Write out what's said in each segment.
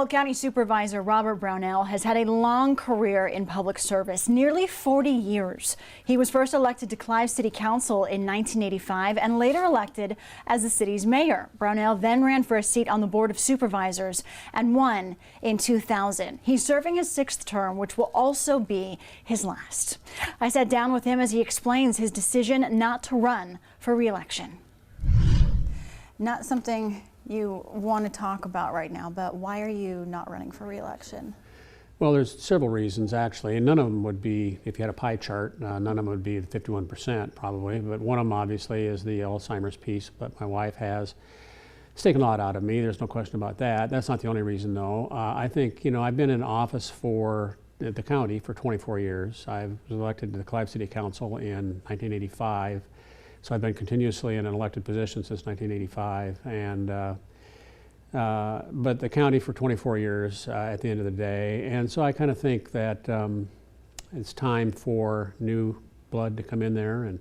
Polk County Supervisor Robert Brownell has had a long career in public service, nearly 40 years. He was first elected to Clive City Council in 1985 and later elected as the city's mayor. Brownell then ran for a seat on the Board of Supervisors and won in 2000. He's serving his 6th term, which will also be his last. I sat down with him as he explains his decision not to run for re-election. Not something you want to talk about right now, but why are you not running for re-election? Well, there's several reasons actually, and none of them would be, if you had a pie chart, none of them would be the 51% probably, but one of them obviously is the Alzheimer's piece, but my wife has. It's taken a lot out of me, there's no question about that. That's not the only reason though. I think, I've been in office for the county for 24 years. I was elected to the Clive City Council in 1985. So I've been continuously in an elected position since 1985, and but the county for 24 years at the end of the day. And so I kind of think that it's time for new blood to come in there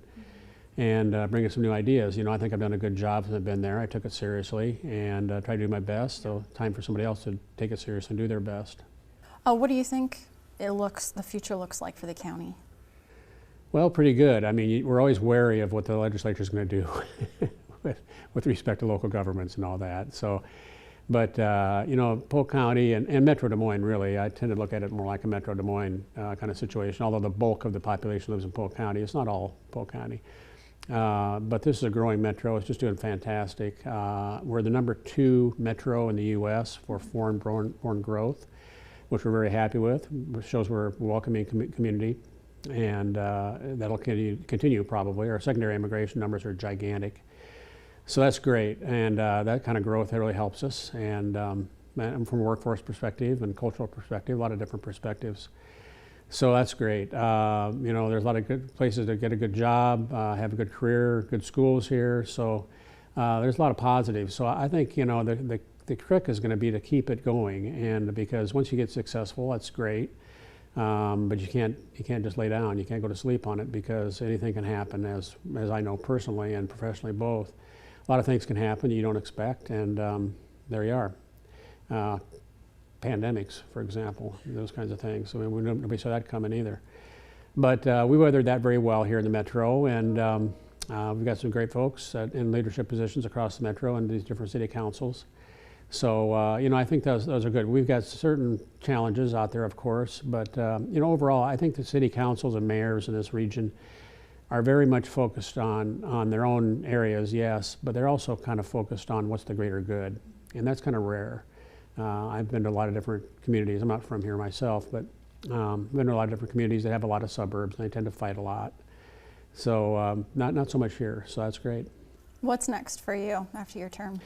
and bring us some new ideas. I think I've done a good job since I've been there. I took it seriously and tried to do my best. So time for somebody else to take it seriously and do their best. What do you think the future looks like for the county? Well, pretty good. I mean, we're always wary of what the legislature is going to do with respect to local governments and all that. So, but Polk County and Metro Des Moines, really, I tend to look at it more like a Metro Des Moines kind of situation. Although the bulk of the population lives in Polk County, it's not all Polk County. But this is a growing metro. It's just doing fantastic. We're the #2 metro in the U.S. for foreign growth, which we're very happy with. It shows we're a welcoming community. And that'll continue probably. Our secondary immigration numbers are gigantic. So that's great, and that kind of growth really helps us. And from a workforce perspective and cultural perspective, a lot of different perspectives. So that's great. There's a lot of good places to get a good job, have a good career, good schools here. So there's a lot of positives. So I think, the trick is going to be to keep it going, and because once you get successful, that's great. But you can't just lay down. You can't go to sleep on it because anything can happen, as I know personally and professionally both. A lot of things can happen you don't expect, and there you are. Pandemics, for example, those kinds of things. I mean, nobody saw that coming either. But we weathered that very well here in the metro, and we've got some great folks in leadership positions across the metro and these different city councils. So, I think those are good. We've got certain challenges out there, of course, but, overall, I think the city councils and mayors in this region are very much focused on their own areas, yes, but they're also kind of focused on what's the greater good, and that's kind of rare. I've been to a lot of different communities. I'm not from here myself, but I've been to a lot of different communities that have a lot of suburbs, and they tend to fight a lot. So, not so much here, so that's great. What's next for you after your term?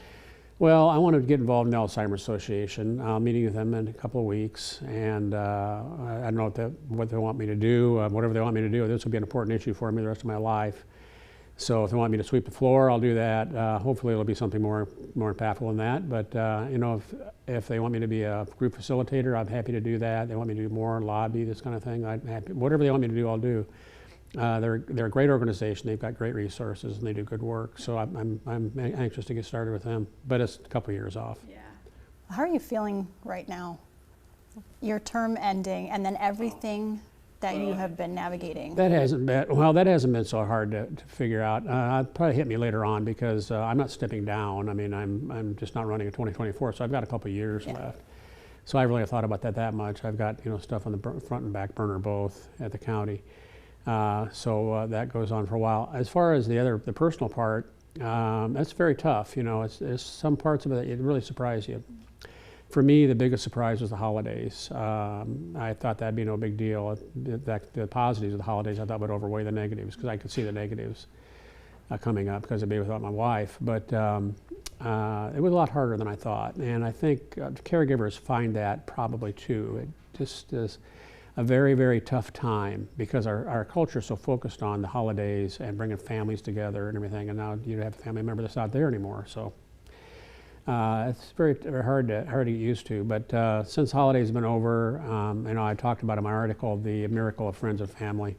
Well, I want to get involved in the Alzheimer's Association. I'm meeting with them in a couple of weeks, and I don't know what they want me to do. Whatever they want me to do, this will be an important issue for me the rest of my life. So if they want me to sweep the floor, I'll do that. Hopefully it'll be something more impactful than that. But if they want me to be a group facilitator, I'm happy to do that. They want me to do more lobby, this kind of thing. I'm happy. Whatever they want me to do, I'll do. They're a great organization. They've got great resources and they do good work. So I'm anxious to get started with them, but it's a couple of years off. Yeah. How are you feeling right now? Your term ending, and then everything that you have been navigating. That hasn't been so hard to figure out. It'll probably hit me later on because I'm not stepping down. I mean, I'm just not running in 2024, so I've got a couple of years left. So I really have thought about that much. I've got stuff on the front and back burner both at the county. So that goes on for a while. As far as the personal part, that's very tough. It's some parts of it really surprise you. For me, the biggest surprise was the holidays. I thought that'd be no big deal. The positives of the holidays I thought would overweigh the negatives because I could see the negatives coming up because I'd be without my wife. But it was a lot harder than I thought, and I think caregivers find that probably too. It just is a very, very tough time because our culture is so focused on the holidays and bringing families together and everything, and now you have a family member that's not there anymore. So it's very, very hard to get used to. But since holidays have been over, I talked about in my article the miracle of friends and family,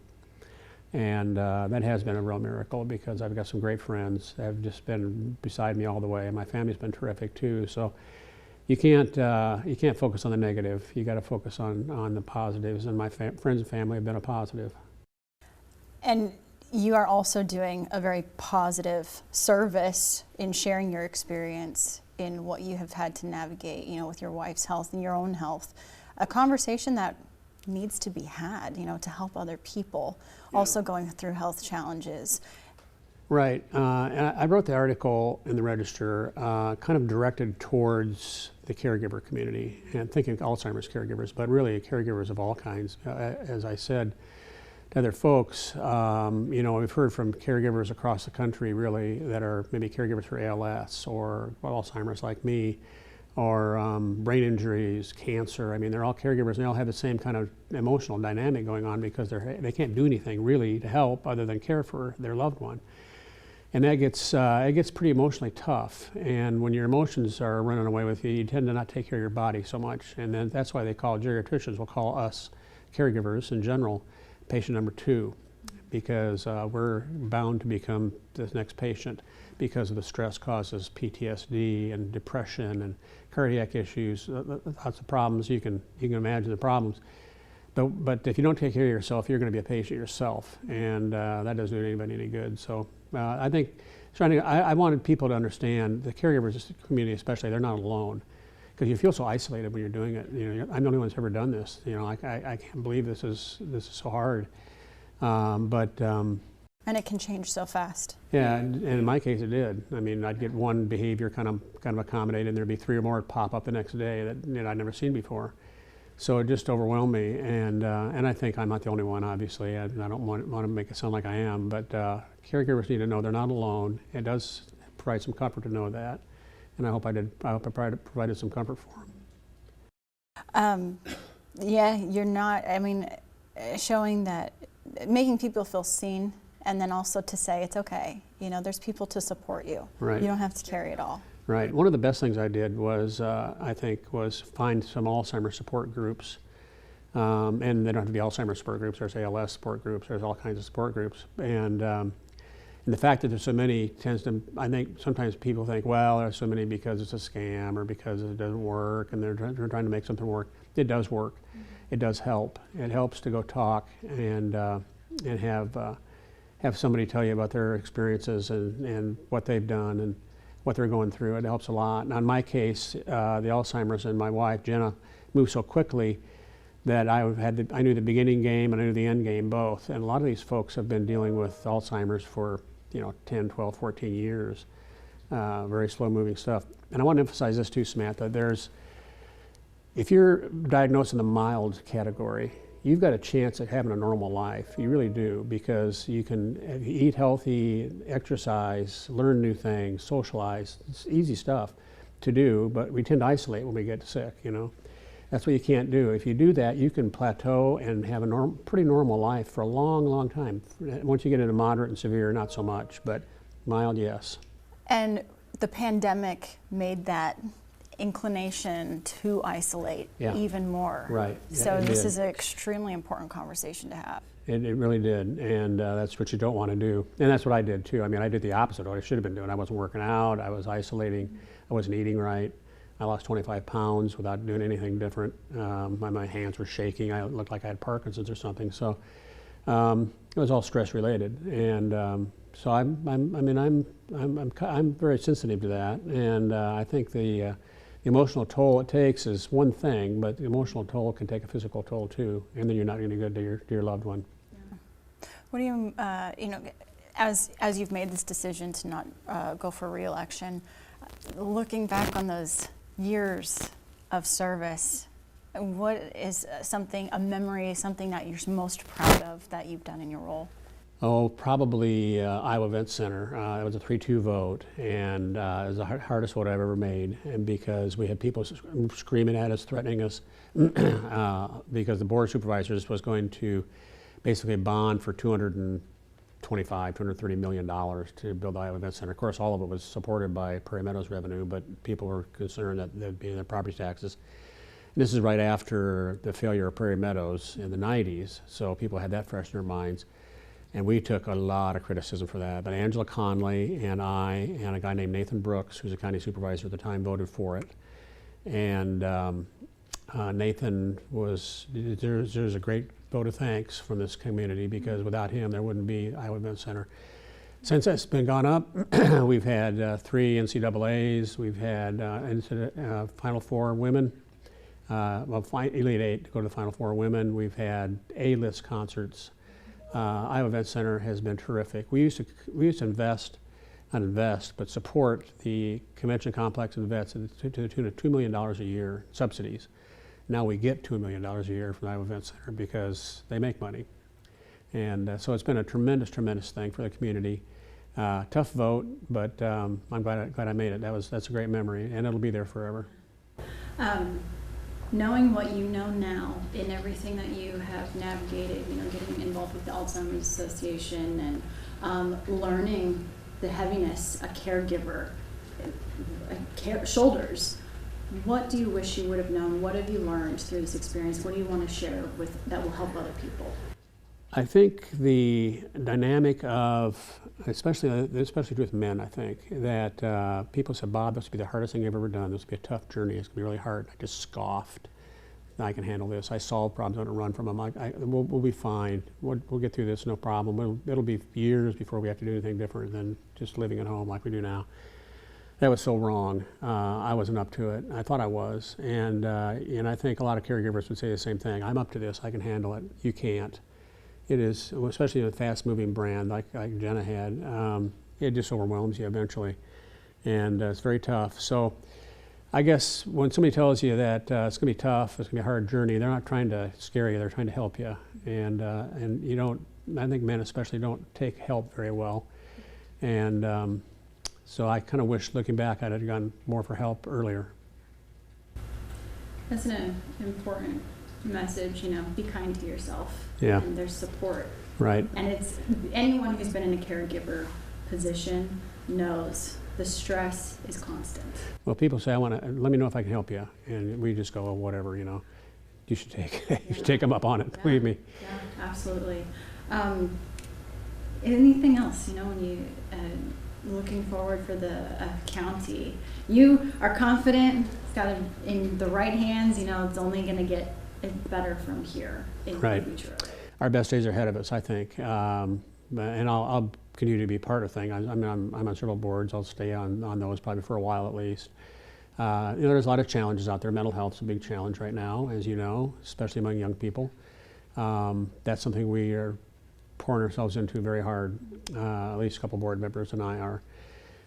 and that has been a real miracle because I've got some great friends that have just been beside me all the way, and my family's been terrific too. So you can't focus on the negative. You got to focus on the positives, and my friends and family have been a positive. And you are also doing a very positive service in sharing your experience in what you have had to navigate, with your wife's health and your own health. A conversation that needs to be had, to help other people also going through health challenges. Right. And I wrote the article in the Register kind of directed towards the caregiver community, and thinking Alzheimer's caregivers, but really caregivers of all kinds. As I said to other folks, we've heard from caregivers across the country really that are maybe caregivers for ALS or Alzheimer's like me, or brain injuries, cancer. I mean, they're all caregivers, and they all have the same kind of emotional dynamic going on because they can't do anything really to help other than care for their loved one. And that gets it gets pretty emotionally tough. And when your emotions are running away with you, you tend to not take care of your body so much. And then that's why they call geriatricians will call us caregivers in general patient number 2, because we're bound to become the next patient because of the stress causes PTSD and depression and cardiac issues, lots of problems. You can imagine the problems. But if you don't take care of yourself, you're going to be a patient yourself, and that doesn't do anybody any good. So I think I wanted people to understand, the caregivers community especially, they're not alone, because you feel so isolated when you're doing it. I'm the only one who's ever done this. I can't believe this is so hard. And it can change so fast. Yeah, and in my case it did. I mean, I'd get one behavior kind of accommodated, and there'd be 3 or more pop up the next day that I'd never seen before. So it just overwhelmed me, and I think I'm not the only one, obviously. I don't want to make it sound like I am, but caregivers need to know they're not alone. It does provide some comfort to know that, and I hope I provided some comfort for them. Yeah, you're not, showing that, making people feel seen, and then also to say it's okay. There's people to support you. Right. You don't have to carry it all. Right. One of the best things I did was, was find some Alzheimer's support groups. And they don't have to be Alzheimer's support groups. There's ALS support groups. There's all kinds of support groups. And the fact that there's so many tends to, I think sometimes people think, well, there's so many because it's a scam or because it doesn't work, and they're trying to make something work. It does work. Mm-hmm. It does help. It helps to go talk and have somebody tell you about their experiences and what they've done and what they're going through. It helps a lot. Now in my case, the Alzheimer's and my wife, Jenna, moved so quickly that I knew the beginning game and I knew the end game both. And a lot of these folks have been dealing with Alzheimer's for 10, 12, 14 years. Very slow moving stuff. And I want to emphasize this too, Samantha. If you're diagnosed in the mild category, you've got a chance at having a normal life. You really do, because you can eat healthy, exercise, learn new things, socialize. It's easy stuff to do, but we tend to isolate when we get sick, That's what you can't do. If you do that, you can plateau and have a pretty normal life for a long, long time. Once you get into moderate and severe, not so much, but mild, yes. And the pandemic made that inclination to isolate even more. Right. So this is an extremely important conversation to have. It really did, and that's what you don't want to do. And that's what I did too. I did the opposite of what I should have been doing. I wasn't working out, I was isolating, I wasn't eating right. I lost 25 pounds without doing anything different. My hands were shaking. I looked like I had Parkinson's or something. So it was all stress related, and so I'm very sensitive to that. And I think the emotional toll it takes is one thing, but the emotional toll can take a physical toll too, and then you're not any good to your loved one. Yeah. What do you as you've made this decision to not go for re-election, looking back on those years of service, what is a memory, something that you're most proud of that you've done in your role? Oh, probably Iowa Event Center. It was a 3-2 vote, and it was the hardest vote I've ever made, and because we had people screaming at us, threatening us, because the Board of Supervisors was going to basically bond for $230 million to build the Iowa Event Center. Of course, all of it was supported by Prairie Meadows revenue, but people were concerned that there'd be their property taxes. And this is right after the failure of Prairie Meadows in the 90s, so people had that fresh in their minds. And we took a lot of criticism for that. But Angela Conley and I and a guy named Nathan Brooks, who's a county supervisor at the time, voted for it. And Nathan was, there's a great vote of thanks from this community, because without him there wouldn't be Iowa Event Center. Since it's been gone up, we've had 3 NCAAs, we've had Final Four women, Elite 8 to go to the Final Four women. We've had A-list concerts. Iowa Event Center has been terrific. We used to invest, not invest, but support the convention complex and vets to the tune of $2 million a year subsidies. Now we get $2 million a year from the Iowa Event Center because they make money. And so it's been a tremendous, tremendous thing for the community. Tough vote, but I'm glad I made it. That's a great memory, and it'll be there forever. Knowing what you know now in everything that you have navigated, getting involved with the Alzheimer's Association and learning the heaviness a caregiver shoulders, what do you wish you would have known? What have you learned through this experience? What do you want to share that will help other people? I think the dynamic of, especially with men, I think, that people said, Bob, this will be the hardest thing I've ever done. This will be a tough journey. It's going to be really hard. I just scoffed. I can handle this. I solve problems. I don't run from them. We'll be fine. We'll get through this, no problem. It'll be years before we have to do anything different than just living at home like we do now. That was so wrong. I wasn't up to it. I thought I was. And I think a lot of caregivers would say the same thing. I'm up to this. I can handle it. You can't. It is, especially in a fast-moving brand like Jenna had, it just overwhelms you eventually, and it's very tough. So I guess when somebody tells you that it's going to be tough, it's going to be a hard journey, they're not trying to scare you, they're trying to help you. And you don't, I think men especially don't take help very well. And so I kind of wish, looking back, I'd have gone more for help earlier. That's an important message, be kind to yourself. Yeah. And there's support. Right. And it's anyone who's been in a caregiver position knows the stress is constant. Well, people say, let me know if I can help you. And we just go, well, whatever, you should take them up on it, believe me. Yeah, absolutely. Anything else, when you looking forward for the county? You are confident, it's got it in the right hands, it's only going to get better from here in the future. Our best days are ahead of us, I think. And I'll continue to be part of things. I'm on several boards. I'll stay on those probably for a while at least. There's a lot of challenges out there. Mental health is a big challenge right now, as you know, especially among young people. That's something we are pouring ourselves into very hard. At least a couple board members and I are.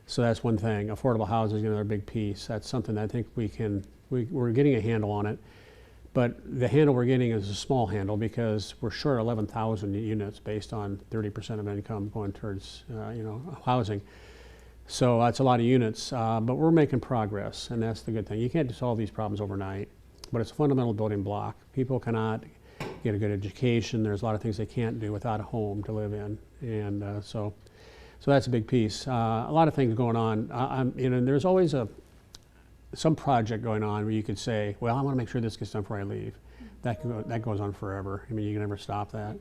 So that's one thing. Affordable housing is another big piece. That's something that I think we're getting a handle on it. But the handle we're getting is a small handle because we're short 11,000 units based on 30% of income going towards housing. So that's a lot of units, but we're making progress, and that's the good thing. You can't solve these problems overnight, but it's a fundamental building block. People cannot get a good education. There's a lot of things they can't do without a home to live in, and so that's a big piece. A lot of things going on. There's always some project going on where you could say, well, I want to make sure this gets done before I leave. That goes on forever. I mean, you can never stop that.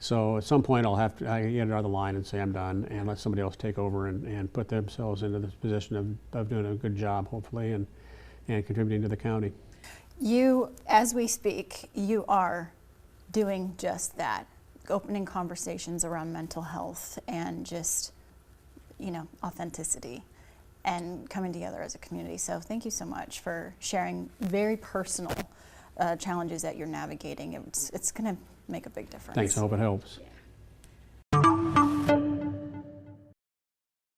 So at some point I get out of the line and say I'm done and let somebody else take over and put themselves into this position of doing a good job, hopefully, and contributing to the county. You, as we speak, you are doing just that, opening conversations around mental health and just, authenticity and coming together as a community. So thank you so much for sharing very personal challenges that you're navigating. It's going to make a big difference. Thanks, I hope it helps. Yeah.